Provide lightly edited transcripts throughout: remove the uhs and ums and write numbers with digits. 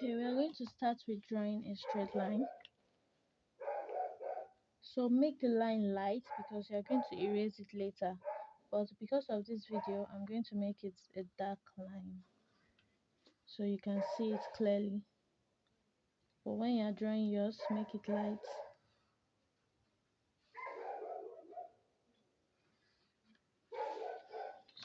Okay, we are going to start with drawing a straight line. So make the line light because you are going to erase it later. But because of this video, I'm going to make it a dark line so you can see it clearly. But when you are drawing yours, make it light.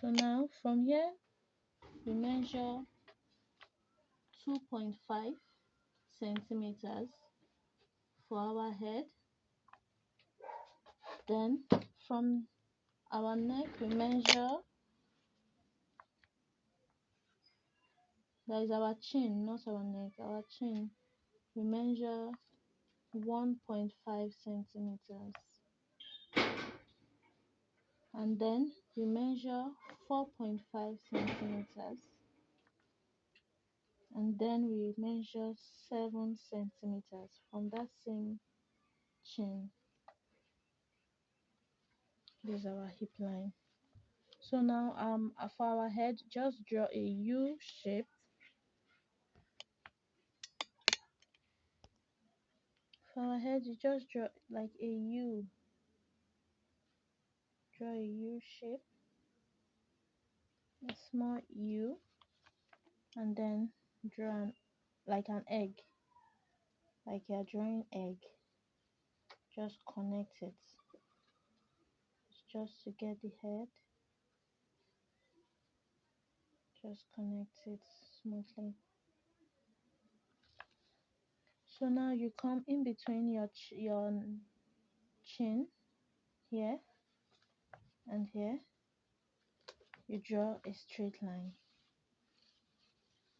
So now from here, we measure 2.5 centimeters for our head. Then from our neck, we measure, that is our chin, not our neck, our chin, we measure 1.5 centimeters. And then we measure 4.5 centimeters. And then we measure 7 centimeters from that same chin. This is our hip line. So now for our head, just draw a U shape. For our head, you just draw like a U. Draw a U shape, a small U, and then draw like an egg, like you're drawing egg. Just connect it, just to get the head. Just connect it smoothly. So now you come in between your chin here and here. You draw a straight line.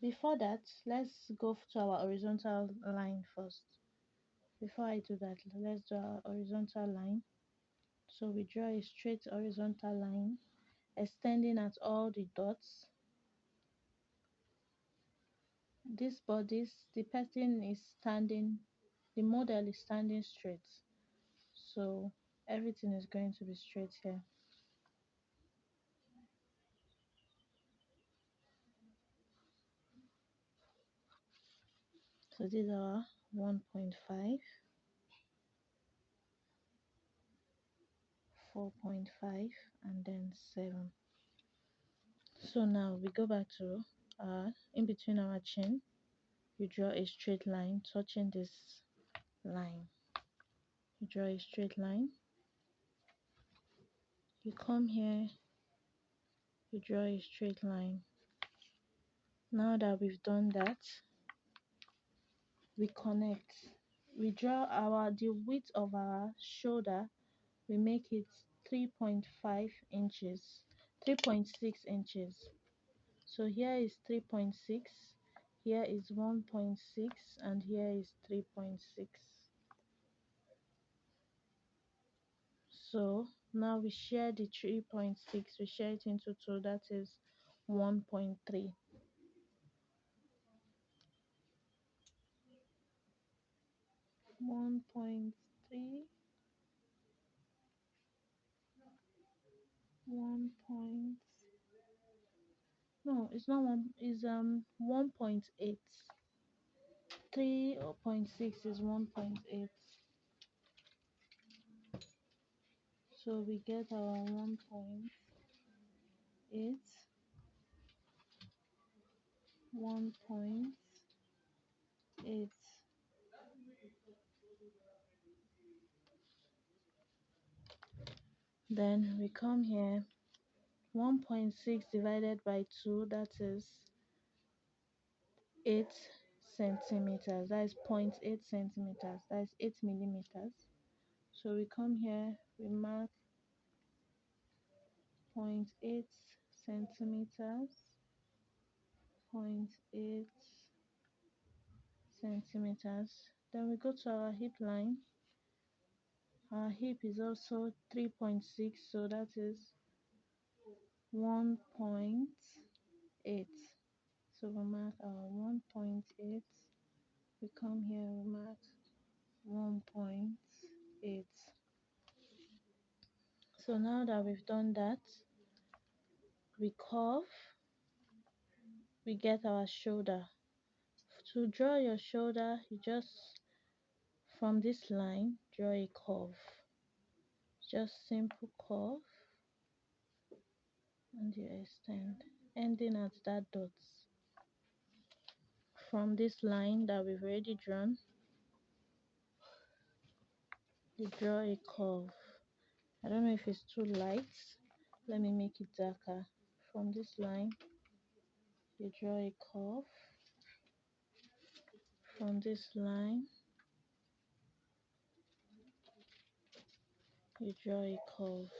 Before that, let's go to our horizontal line first. Before I do that, let's do our horizontal line. So we draw a straight horizontal line extending at all the dots. This body, the person is standing, the model is standing straight. So everything is going to be straight here. So these are 1.5, 4.5, and then 7. So now we go back to in between our chin, you draw a straight line touching this line. You draw a straight line. You come here, you draw a straight line. Now that we've done that, we connect. We draw the width of our shoulder, we make it 3.5 inches, 3.6 inches. So here is 3.6, here is 1.6, and here is 3.6. So now we share the 3.6, we share it into 2, that is 1.3. 1.3, 1 point, no, it's not 1, is 1.8. 3.6 is 1.8. So we get our 1.8, 1.8. Then we come here, 1.6 divided by 2, that is 8 centimeters. That is 0.8 centimeters. That is 8 millimeters. So we come here, we mark 0.8 centimeters, 0.8 centimeters. Then we go to our hip line. Our hip is also 3.6, so that is 1.8. So we mark our 1.8. We come here, we mark 1.8. So now that we've done that, we curve, we get our shoulder To draw your shoulder, you just, from this line, draw a curve. Just simple curve, and you extend, ending at that dot. From this line that we've already drawn, you draw a curve. I don't know if it's too light. Let me make it darker. From this line, you draw a curve. From this line, you draw a curve.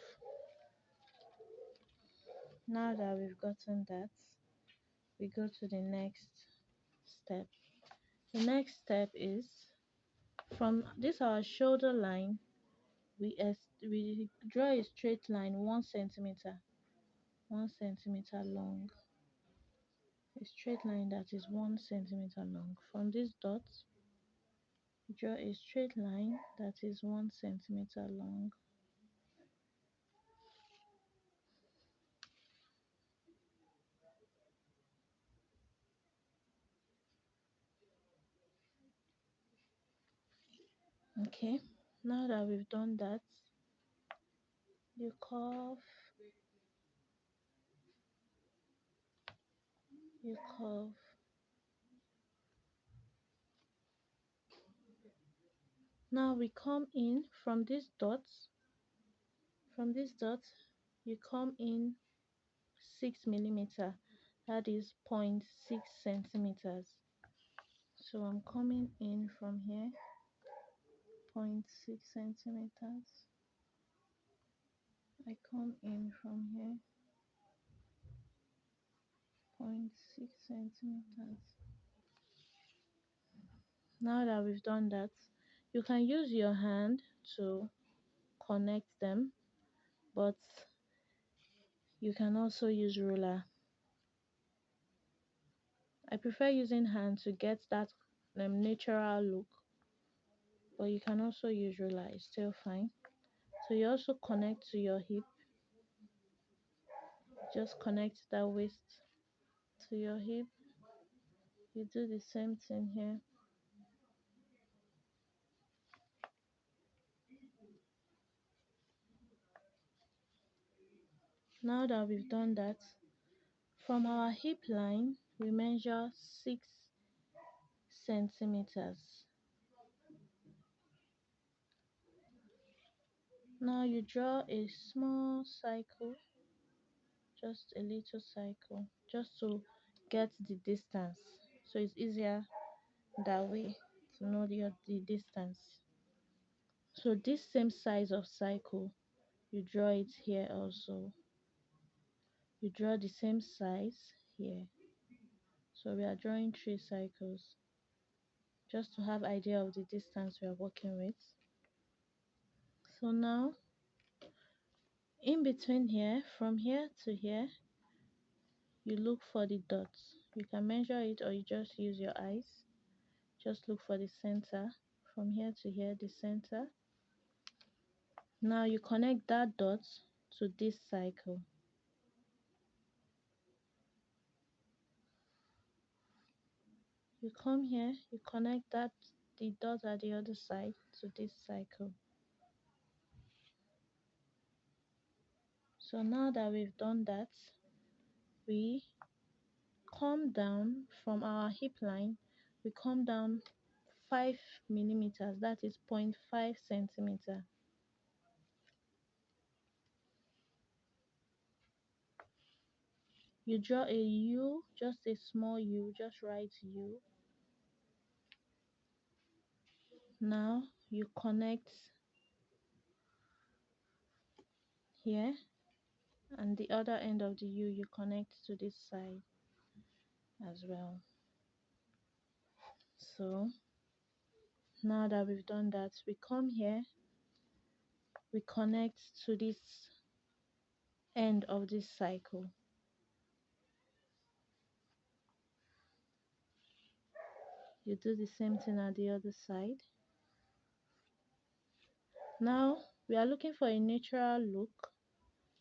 Now that we've gotten that, we go to the next step. The next step is, from this our shoulder line, we draw a straight line 1 centimeter, 1 centimeter long. A straight line that is 1 centimeter long. From this dot, draw a straight line that is 1 centimeter long. Okay, now that we've done that, you curve, you curve. Now we come in from this dot, you come in 6 millimeter, that is 0.6 centimeters. So I'm coming in from here, 0.6 centimeters. I come in from here, 0.6 centimeters. Now that we've done that, you can use your hand to connect them, but you can also use ruler. I prefer using hand to get that natural look, but you can also use ruler, it's still fine. So you also connect to your hip, just connect that waist to your hip. You do the same thing here. Now that we've done that, from our hip line we measure 6 centimeters. Now you draw a small cycle, just a little cycle, just to get the distance, so it's easier that way to know the distance. So this same size of cycle, you draw it here also. You draw the same size here. So we are drawing 3 cycles, just to have idea of the distance we are working with. So now, in between here, from here to here, you look for the dots. You can measure it or you just use your eyes. Just look for the center. From here to here, the center. Now you connect that dot to this cycle. You come here, you connect the dot at the other side to this cycle. So now that we've done that, we come down from our hip line, we come down 5 millimeters, that is 0.5 centimeter. You draw a U, just a small U, just write U. Now you connect here, and the other end of the U you connect to this side as well. So now that we've done that, we come here, we connect to this end of this cycle. You do the same thing at the other side. Now we are looking for a natural look.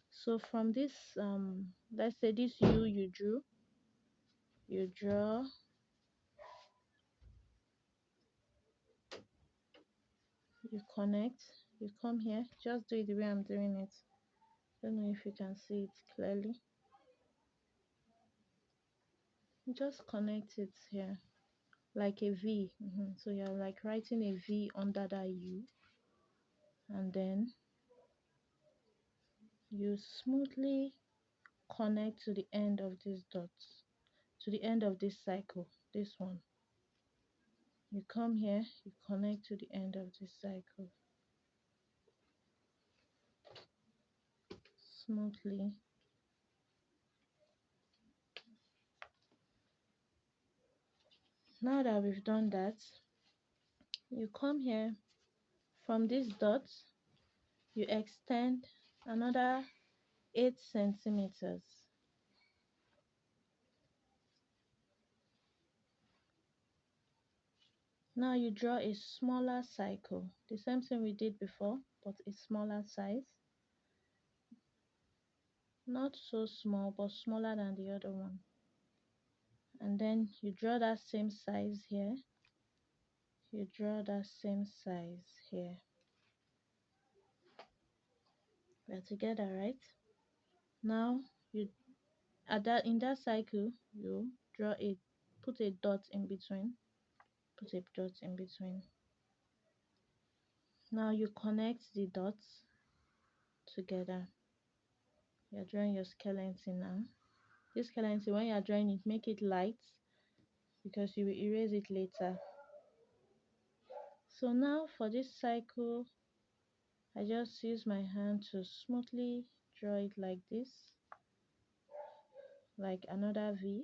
So from this, let's say this U you drew, you draw you connect, you come here, just do it the way I'm doing it. Don't know if you can see it clearly. Just connect it here like a V. So you're like writing a V under that U, and then you smoothly connect to the end of these dots, to the end of this cycle, this one. You come here, you connect to the end of this cycle smoothly. Now that we've done that, you come here, from this dot you extend another 8 centimeters. Now you draw a smaller cycle, the same thing we did before, but a smaller size. Not so small, but smaller than the other one. And then you draw that same size here. You draw that same size here. We're together, right? Now you in that cycle you draw a put a dot in between. Put a dot in between. Now you connect the dots together. You're drawing your skeleton now. This skeleton, when you're drawing it, make it light because you will erase it later. So now for this cycle, I just use my hand to smoothly draw it like this, like another V.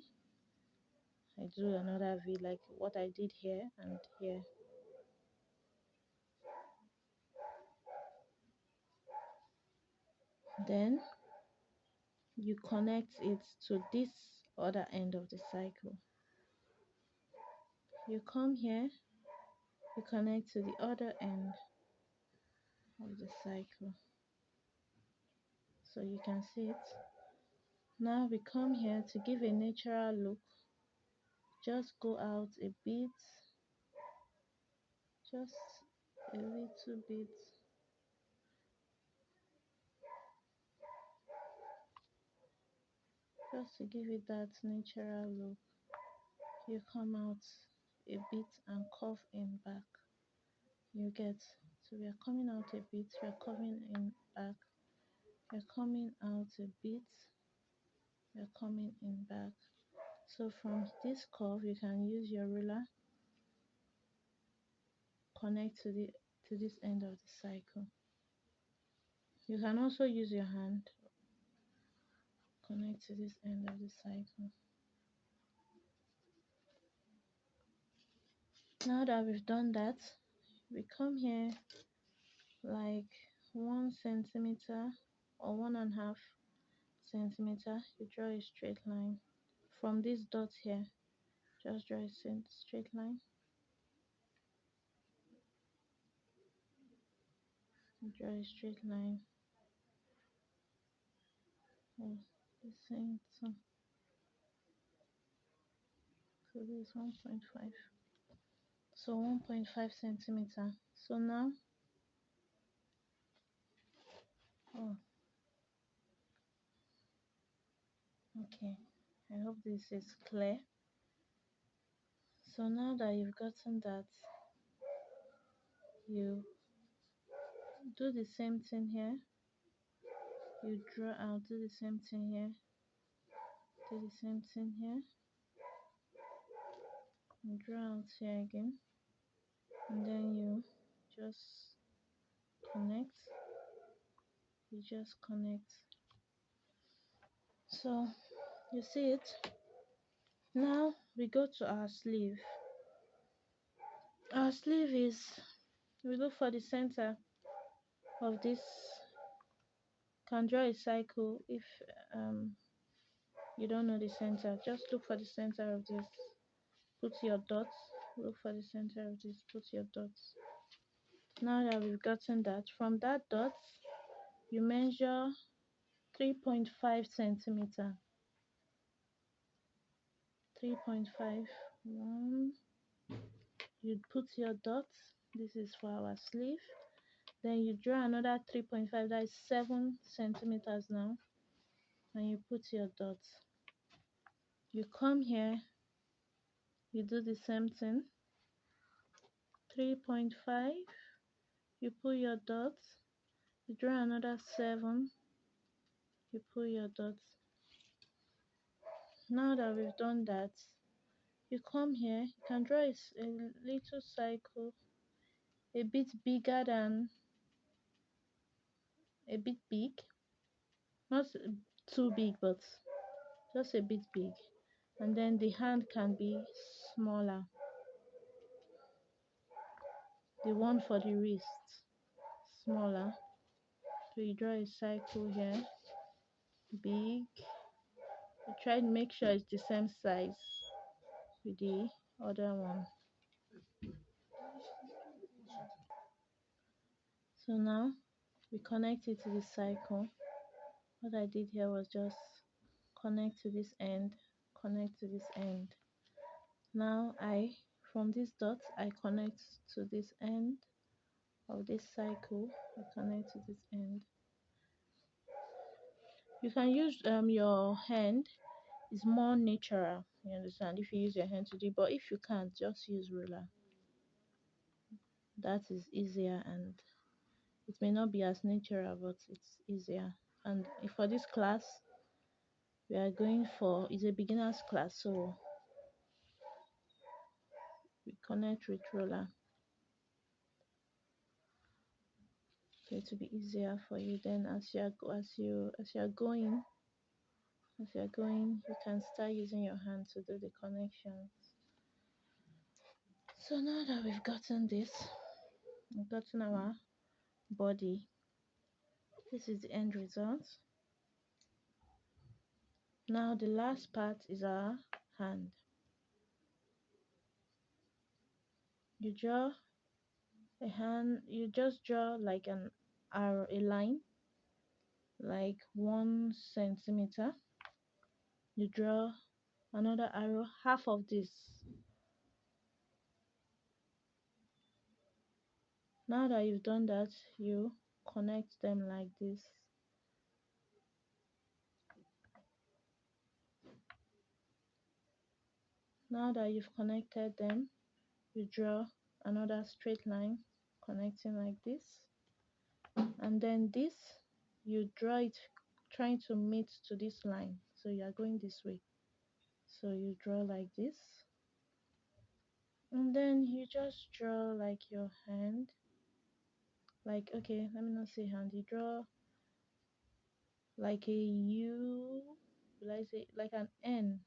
I do another V like what I did here and here. Then you connect it to this other end of the cycle. You come here, you connect to the other end of the cycle. So you can see it. Now we come here to give a natural look. Just go out a bit, just a little bit. Just to give it that natural look. You come out a bit and curve in back. You get, so we are coming out a bit, we are coming in back, we are coming out a bit, we are coming in back. So from this curve you can use your ruler, connect to this end of the cycle. You can also use your hand, connect to this end of the cycle. Now that we've done that, we come here like 1 centimeter or 1.5 centimeter. You draw a straight line from this dot here. Just draw a straight line. Draw a straight line. Oh, the same. So this is 1.5. So 1.5 centimeter. So now, oh, okay. I hope this is clear. So now that you've gotten that, you do the same thing here. You draw out, do the same thing here. Do the same thing here. And draw out here again. And then you just connect. You just connect. So you see it. Now we go to our sleeve. Our sleeve is, we look for the center of this. Can draw a cycle. If you don't know the center, just look for the center of this, put your dots, look for the center of this, put your dots. Now that we've gotten that, from that dot you measure 3.5 centimeter. 3.5. 1. You put your dots, This is for our sleeve. Then you draw another 3.5, that is 7 centimeters now, and you put your dots. You come here, you do the same thing, 3.5, you put your dots, you draw another 7, you put your dots. Now that we've done that, you come here, you can draw a little cycle, a bit bigger than, a bit big, not too big, but just a bit big. And then the hand can be smaller, the one for the wrist smaller. So you draw a cycle here, big. You try to make sure it's the same size with the other one. So now we connect it to the cycle. What I did here was just connect to this end, connect to this end. Now from this dot, I connect to this end of this cycle. I connect to this end. You can use your hand. It's more natural, you understand, if you use your hand to do it. But if you can't, just use ruler. That is easier, and it may not be as natural, but it's easier. And for this class, we are going for, it's a beginner's class, so we connect with ruler, so it will be easier for you. Then as you're going, you can start using your hand to do the connections. So now that we've gotten this, we've gotten our body, this is the end result. Now the last part is our hand. You draw a hand, you just draw like an arrow, a line, like 1 centimeter. You draw another arrow, half of this. Now that you've done that, you connect them like this. Now that you've connected them, you draw another straight line connecting like this. And then this, you draw it trying to meet to this line, so you are going this way. So you draw like this, and then you just draw like your hand, like, okay, let me not say hand, you draw like a U, like say like an N,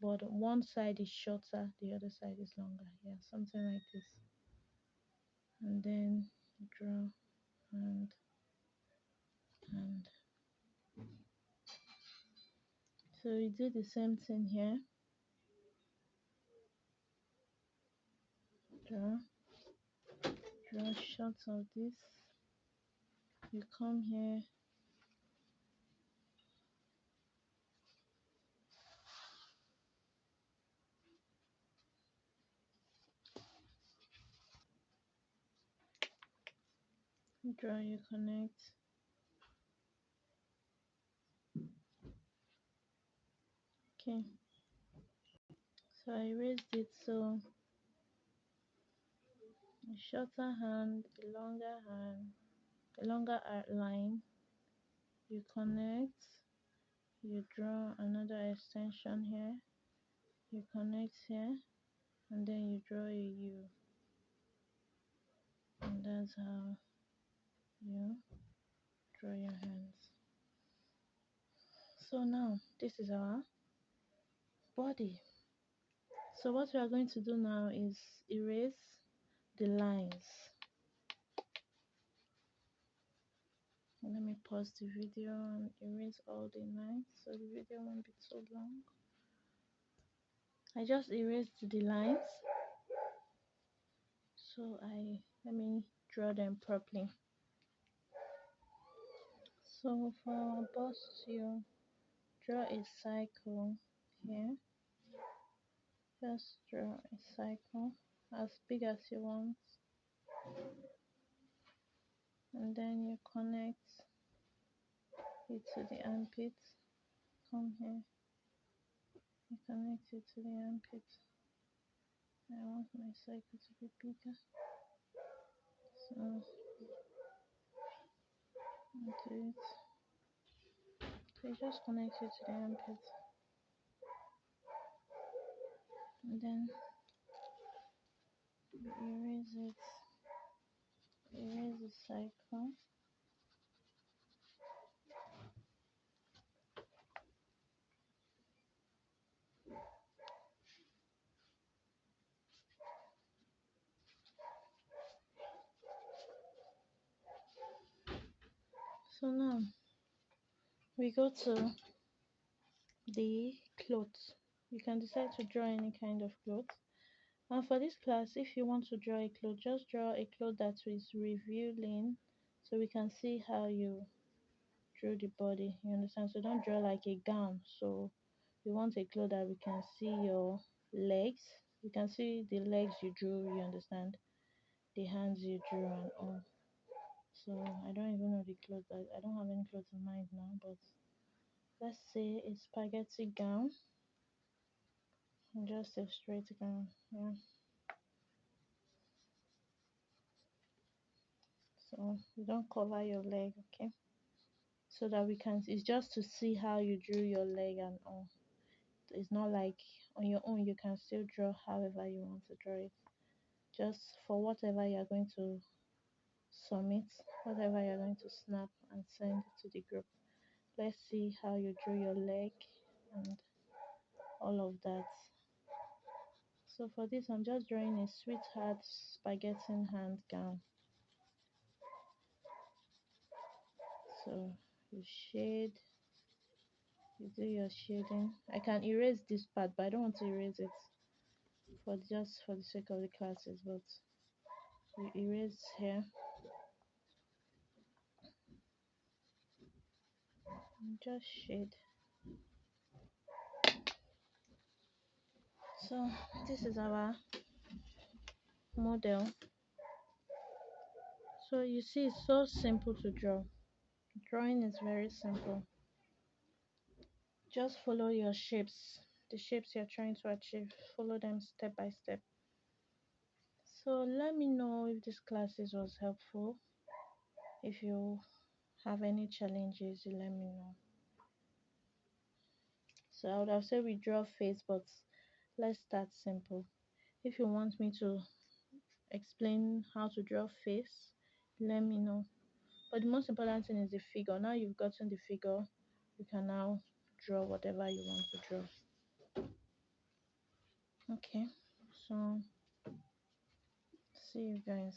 but one side is shorter, the other side is longer. Yeah, something like this. And then you draw hand, hand. So you do the same thing here. Draw shots of this. You come here, draw, you connect. Okay, so I erased it. So a shorter hand, a longer line, you connect, you draw another extension here, you connect here, and then you draw a U, and that's how you draw your hands. So now this is our body. So what we are going to do now is erase the lines. Let me pause the video and erase all the lines so the video won't be so long. I just erased the lines, so let me draw them properly. So for our bust, you draw a cycle here. Just draw a cycle as big as you want. and then you connect it to the armpit. Come here, you connect it to the armpit. I want my cycle to be bigger, so into it. So you just connect it to the armpit, and then you erase it, erase the cycle. So now we go to the clothes. You can decide to draw any kind of clothes. And for this class, if you want to draw a cloth, just draw a cloth that is revealing, so we can see how you drew the body. You understand? So don't draw like a gown. So you want a cloth that we can see your legs. You can see the legs you drew. You understand? The hands you drew and all. So I don't even know the clothes. I don't have any clothes in mind now, but let's say a spaghetti gown. Just a straight gown. Yeah. So you don't cover your leg, okay? So that we can, it's just to see how you drew your leg and all. It's not like on your own you can still draw however you want to draw it. Just for whatever you're going to submit, whatever you're going to snap and send to the group. Let's see how you drew your leg and all of that. So for this, I'm just drawing a sweetheart spaghetti hand gown. So you shade, you do your shading. I can erase this part, but I don't want to erase it for just for the sake of the classes. But you erase here and just shade. So this is our model. So you see, it's so simple to draw. Drawing is very simple. Just follow your shapes, the shapes you're trying to achieve. Follow them step by step. So let me know if this classes was helpful. If you have any challenges, you let me know. So I would have said we draw face, but let's start simple. If you want me to explain how to draw face, let me know. But the most important thing is the figure. Now you've gotten the figure, you can now draw whatever you want to draw. Okay, so see you guys.